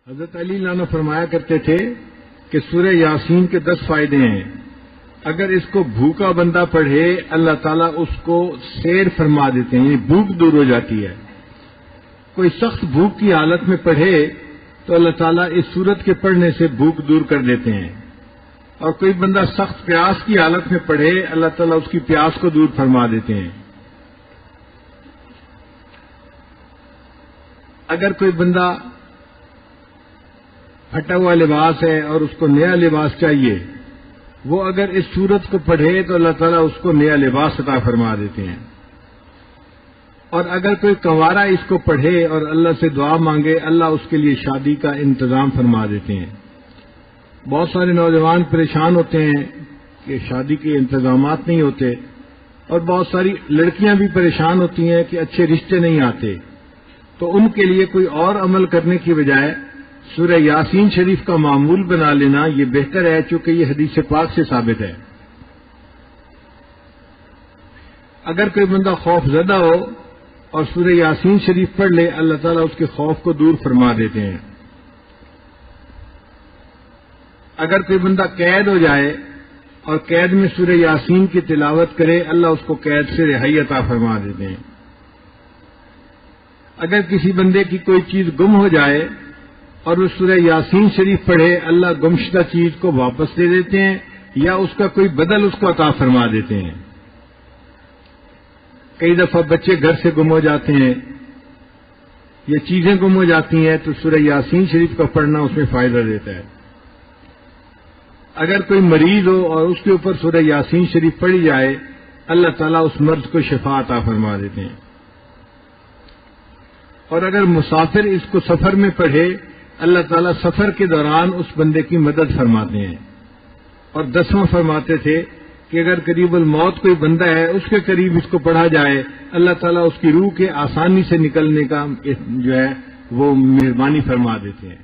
حضرت علی عنہ فرمایا کرتے تھے کہ سورہ یاسین کے 10 فائدے ہیں. اگر اس کو بھوکا بندہ پڑھے اللہ تعالیٰ اس کو سیر فرما دیتے ہیں، یعنی بھوک دور ہو جاتی ہے. کوئی سخت بھوک کی حالت میں پڑھے تو اللہ تعالیٰ اس سورت کے پڑھنے سے بھوک دور کر دیتے ہیں. اور کوئی بندہ سخت پیاس کی حالت میں پڑھے اللہ تعالیٰ اس کی پیاس کو دور فرما دیتے ہیں. اگر کوئی بندہ پھٹا ہوا لباس ہے اور اس کو نیا لباس چاہیے، وہ اگر اس سورت کو پڑھے تو اللہ تعالیٰ اس کو نیا لباس عطا فرما دیتے ہیں. اور اگر کوئی کنوارا اس کو پڑھے اور اللہ سے دعا مانگے اللہ اس کے لیے شادی کا انتظام فرما دیتے ہیں. بہت سارے نوجوان پریشان ہوتے ہیں کہ شادی کے انتظامات نہیں ہوتے، اور بہت ساری لڑکیاں بھی پریشان ہوتی ہیں کہ اچھے رشتے نہیں آتے. تو ان کے لیے کوئی اور عمل کرنے کی بجائے سورہ یاسین شریف کا معمول بنا لینا یہ بہتر ہے، چونکہ یہ حدیث پاک سے ثابت ہے. اگر کوئی بندہ خوف زدہ ہو اور سورہ یاسین شریف پڑھ لے اللہ تعالیٰ اس کے خوف کو دور فرما دیتے ہیں. اگر کوئی بندہ قید ہو جائے اور قید میں سورہ یاسین کی تلاوت کرے اللہ اس کو قید سے رہائی عطا فرما دیتے ہیں. اگر کسی بندے کی کوئی چیز گم ہو جائے اور وہ سورہ یاسین شریف پڑھے اللہ گمشدہ چیز کو واپس دے دیتے ہیں یا اس کا کوئی بدل اس کو عطا فرما دیتے ہیں. کئی دفعہ بچے گھر سے گم ہو جاتے ہیں یا چیزیں گم ہو جاتی ہیں تو سورہ یاسین شریف کا پڑھنا اس میں فائدہ دیتا ہے. اگر کوئی مریض ہو اور اس کے اوپر سورہ یاسین شریف پڑھی جائے اللہ تعالیٰ اس مرض کو شفا عطا فرما دیتے ہیں. اور اگر مسافر اس کو سفر میں پڑھے اللہ تعالیٰ سفر کے دوران اس بندے کی مدد فرماتے ہیں. اور 10واں فرماتے تھے کہ اگر قریب الموت کوئی بندہ ہے اس کے قریب اس کو پڑھا جائے اللہ تعالیٰ اس کی روح کے آسانی سے نکلنے کا جو ہے وہ مہربانی فرما دیتے ہیں.